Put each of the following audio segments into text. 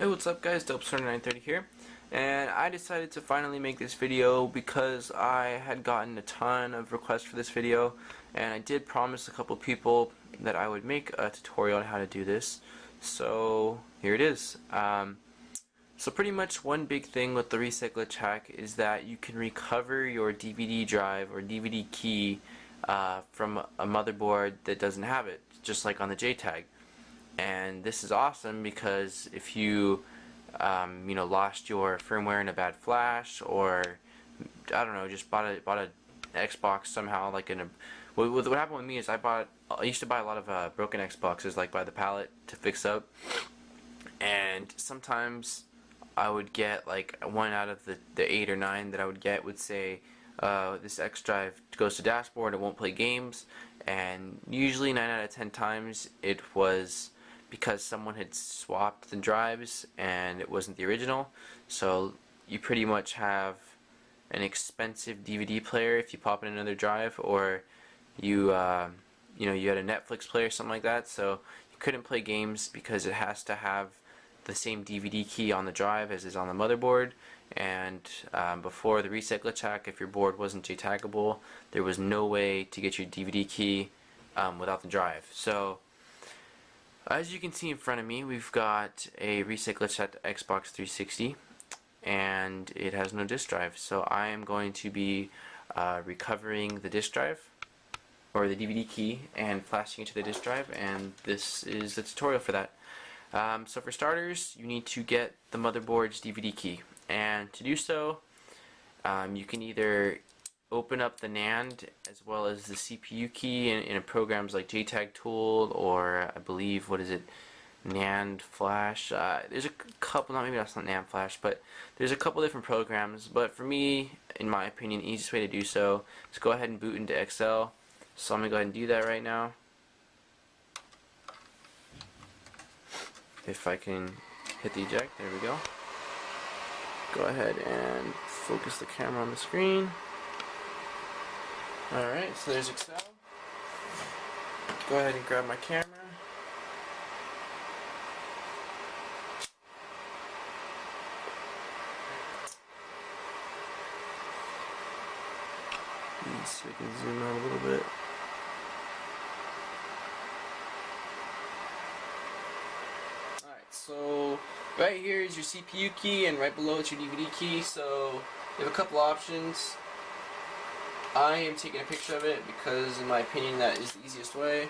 Hey, what's up guys, Dopester930 here, and I decided to finally make this video because I had gotten a ton of requests for this video, and I did promise a couple people that I would make a tutorial on how to do this, so here it is. So pretty much one big thing with the reset glitch hack is that you can recover your DVD drive or DVD key from a motherboard that doesn't have it, just like on the jtag. And this is awesome because if you lost your firmware in a bad flash, or I don't know, just bought a Xbox somehow, like in a what happened with me is I used to buy a lot of broken Xboxes, like by the pallet to fix up, and sometimes I would get like one out of the 8 or 9 that I would get would say this X drive goes to dashboard, it won't play games, and usually 9 out of 10 times it was because someone had swapped the drives and it wasn't the original. So you pretty much have an expensive DVD player if you pop in another drive, or you you had a Netflix player or something like that, so you couldn't play games because it has to have the same DVD key on the drive as is on the motherboard. And before the reset glitch hack, if your board wasn't jtaggable, there was no way to get your DVD key without the drive. So as you can see in front of me, we've got a reset glitch at Xbox 360, and it has no disk drive. So I am going to be recovering the disk drive, or the DVD key, and flashing it to the disk drive, and this is the tutorial for that. So for starters, you need to get the motherboard's DVD key, and to do so, you can either open up the NAND as well as the CPU key in programs like jtag tool, or I believe, what is it, NAND flash. There's a couple, maybe that's not NAND flash, but there's a couple different programs. But for me, in my opinion, the easiest way to do so is go ahead and boot into Excel. So I'm gonna go ahead and do that right now. If I can hit the eject, there we go. Go ahead and focus the camera on the screen. Alright, so there's Excel. Go ahead and grab my camera. Let's see if I can zoom out a little bit. Alright, so right here is your CPU key, and right below it's your DVD key. So you have a couple options. I am taking a picture of it because, in my opinion, that is the easiest way.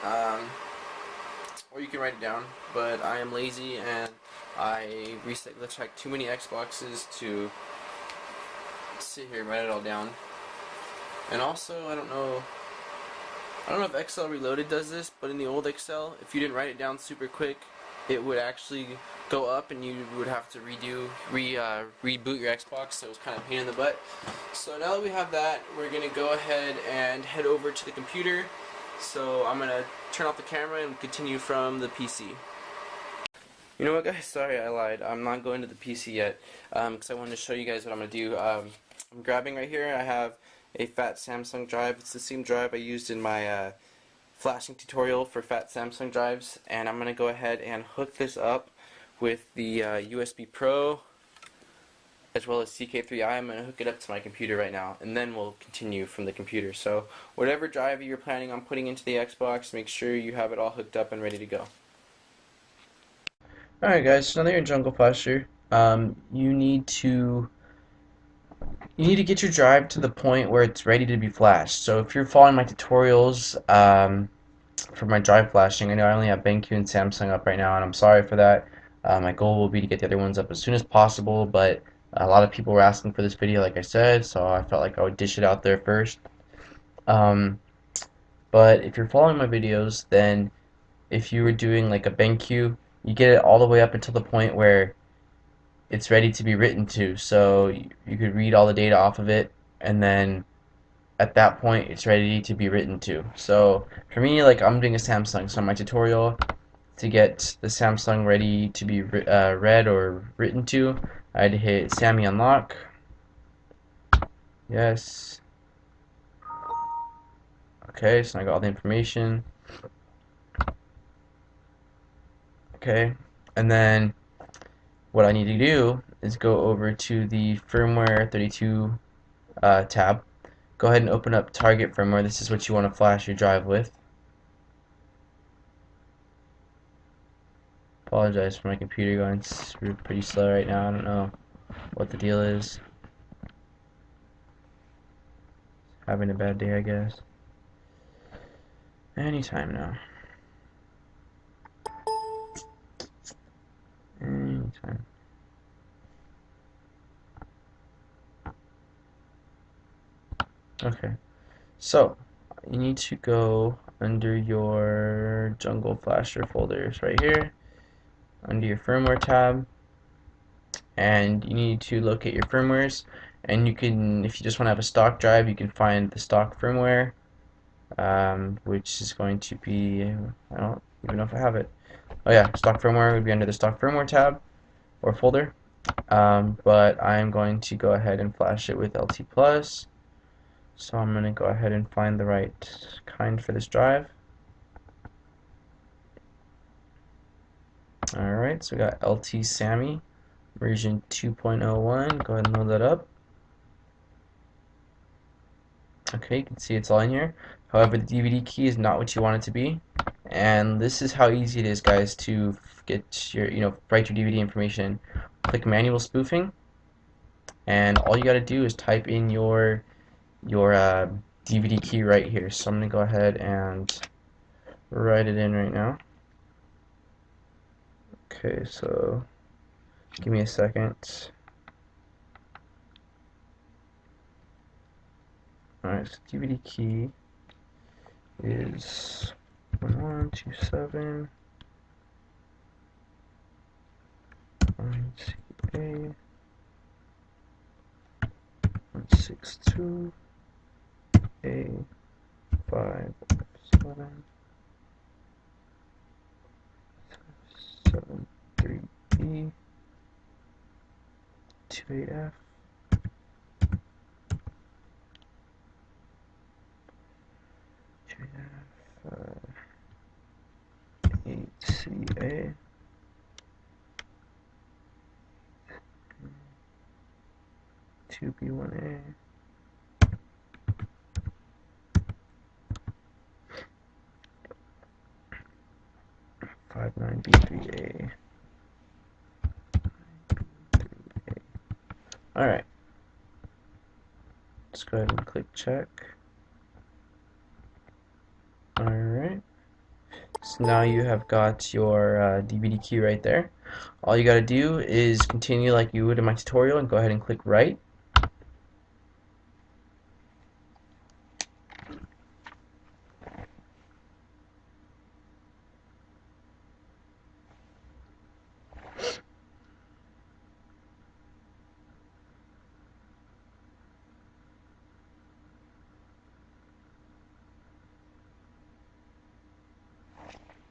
Or you can write it down, but I am lazy and I reset glitch hacked too many Xboxes to sit here and write it all down. And also, I don't know if Excel Reloaded does this, but in the old Excel, if you didn't write it down super quick, it would actually go up and you would have to reboot your Xbox, so it was kind of a pain in the butt. So now that we have that, we're going to go ahead and head over to the computer. So I'm going to turn off the camera and continue from the PC. You know what, guys? Sorry, I lied. I'm not going to the PC yet because I wanted to show you guys what I'm going to do. I'm grabbing right here, I have a fat Samsung drive. It's the same drive I used in my flashing tutorial for fat Samsung drives, and I'm going to go ahead and hook this up with the USB Pro as well as CK3i. I'm going to hook it up to my computer right now, and then we'll continue from the computer. So whatever drive you're planning on putting into the Xbox, make sure you have it all hooked up and ready to go. Alright guys, so now that you're in Jungle Flasher, you need to get your drive to the point where it's ready to be flashed. So if you're following my tutorials for my drive flashing, I know I only have BenQ and Samsung up right now, and I'm sorry for that. My goal will be to get the other ones up as soon as possible, but a lot of people were asking for this video, like I said, so I felt like I would dish it out there first. But if you're following my videos, then if you were doing like a BenQ, you get it all the way up until the point where it's ready to be written to, so you could read all the data off of it, and then at that point it's ready to be written to. So for me, like, I'm doing a Samsung, so my tutorial to get the Samsung ready to be read or written to, I'd hit Sammy unlock. Yes. Okay, so I got all the information. Okay, And then what I need to do is go over to the firmware 32 tab. Go ahead and open up target firmware. This is what you want to flash your drive with. Apologize for my computer going pretty slow right now. I don't know what the deal is. Having a bad day, I guess. Anytime now. Anytime. Okay. So, you need to go under your Jungle Flasher folders right here, under your firmware tab, and you need to locate your firmwares. And you can, if you just want to have a stock drive, you can find the stock firmware, which is going to be, I don't even know if I have it. Oh yeah, stock firmware would be under the stock firmware tab or folder. But I'm going to go ahead and flash it with LT Plus. So I'm going to go ahead and find the right kind for this drive. Alright, so we got LT Sammy version 2.01. Go ahead and load that up. Okay, you can see it's all in here. However, the DVD key is not what you want it to be. And this is how easy it is, guys, to get your, write your DVD information. Click manual spoofing, and all you got to do is type in your DVD key right here. So I'm going to go ahead and write it in right now. Okay, so give me a second. Alright, so DVD key is 1127 1CA 162 A 57 73B 28F 8CA 2B1A 59B3A. Alright. Let's go ahead and click check. Alright. So now you have got your DVD key right there. All you got to do is continue like you would in my tutorial and go ahead and click write.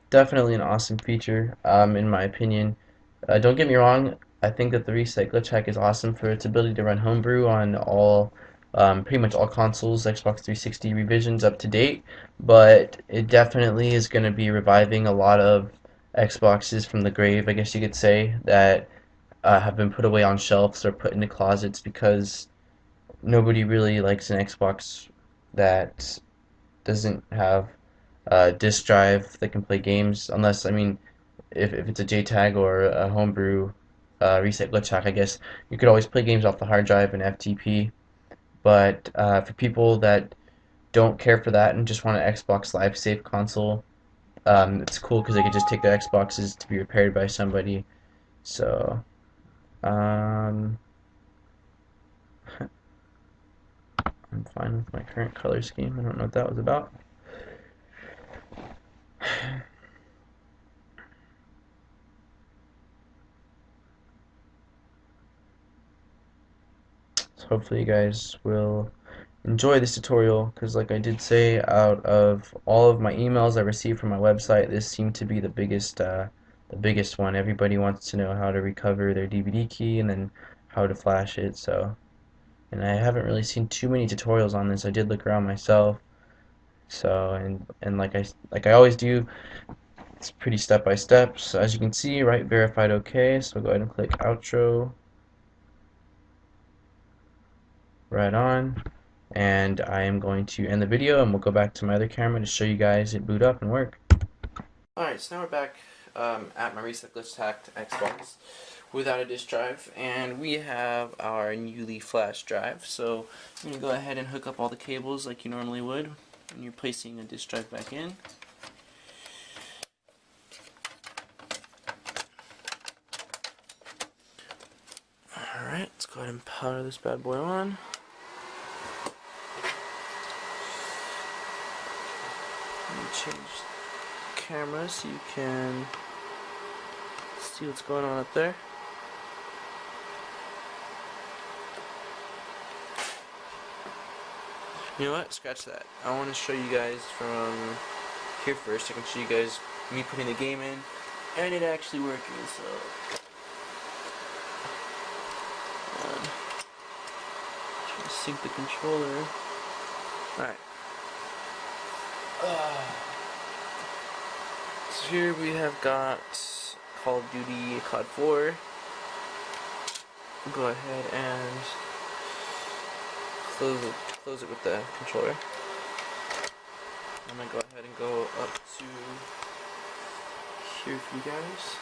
Definitely an awesome feature, in my opinion. Don't get me wrong, I think that the Reset Glitch Hack is awesome for its ability to run homebrew on pretty much all consoles, Xbox 360 revisions up to date, but it definitely is going to be reviving a lot of Xboxes from the grave, I guess you could say, that have been put away on shelves or put into closets because nobody really likes an Xbox that doesn't have disk drive that can play games, unless, I mean, if it's a jtag or a homebrew reset glitch hack, I guess you could always play games off the hard drive and FTP. But for people that don't care for that and just want an Xbox Live Safe console, it's cool because they could just take their Xboxes to be repaired by somebody. So, I'm fine with my current color scheme. I don't know what that was about. So hopefully you guys will enjoy this tutorial, because like I did say, out of all of my emails I received from my website, this seemed to be the biggest one. Everybody wants to know how to recover their DVD key and then how to flash it. So, and I haven't really seen too many tutorials on this. I did look around myself. So, and like I always do, It's pretty step by step. So as you can see, right, verified OK. So go ahead and click outro. Right on. And I am going to end the video, and we'll go back to my other camera to show you guys it boot up and work. Alright, so now we're back at my Reset Glitch Hacked Xbox without a disk drive, and we have our newly flash drive. So you're going to go ahead and hook up all the cables like you normally would when you're placing a disk drive back in. Alright, let's go ahead and power this bad boy on. Let me change camera so you can see what's going on up there. You know what? Scratch that. I want to show you guys from here first. I can show you guys me putting the game in and it actually working. So try to sync the controller. Alright. So here we have got Call of Duty COD 4. Go ahead and close it with the controller. I'm gonna go ahead and go up to here for you guys.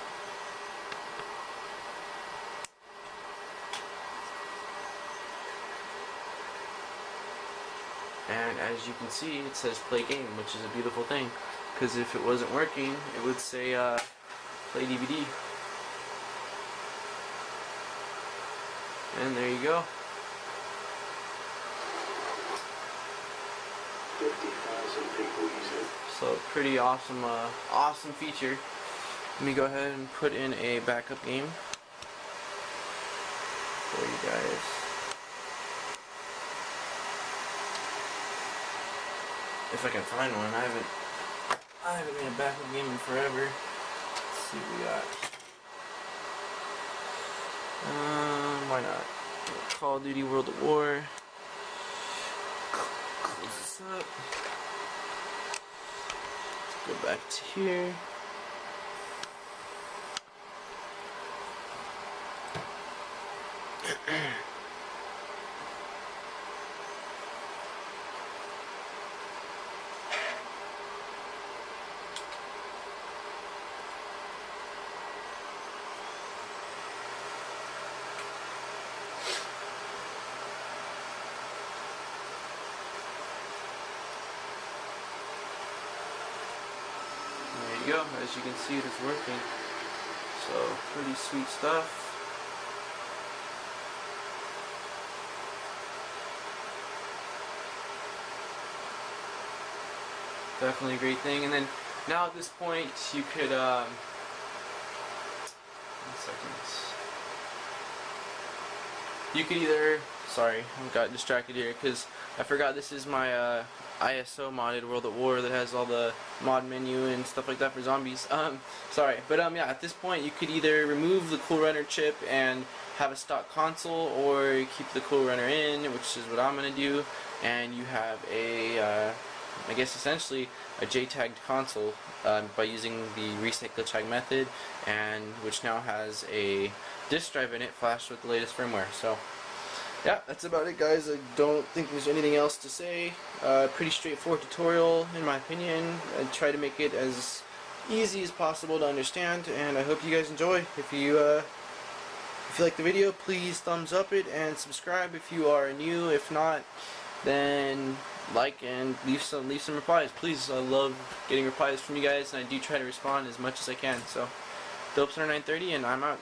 And as you can see, it says play game, which is a beautiful thing, because if it wasn't working, it would say play DVD. And there you go. 50,000 people use it. So pretty awesome, awesome feature. Let me go ahead and put in a backup game for you guys. If I can find one. I haven't made a backup game in forever. Let's see what we got. Why not? Call of Duty World at War. Close this up. Go back to here. There you go. As you can see, it is working. So pretty sweet stuff. Definitely a great thing. And then now at this point you could 1 second. You could either, sorry, I got distracted here because I forgot this is my ISO modded World at War that has all the mod menu and stuff like that for zombies. Sorry, but yeah, at this point you could either remove the Cool Runner chip and have a stock console, or keep the Cool Runner in, which is what I'm gonna do, and you have a I guess essentially a jtagged console by using the Reset Glitch Hack method, and which now has a disk drive in it flashed with the latest firmware. So yeah, that's about it, guys. I don't think there's anything else to say. Pretty straightforward tutorial in my opinion. I try to make it as easy as possible to understand, and I hope you guys enjoy. If you like the video, please thumbs up it and subscribe if you are new. If not, then like and leave some replies, please. I love getting replies from you guys, and I do try to respond as much as I can. So, Phillips 930, and I'm out.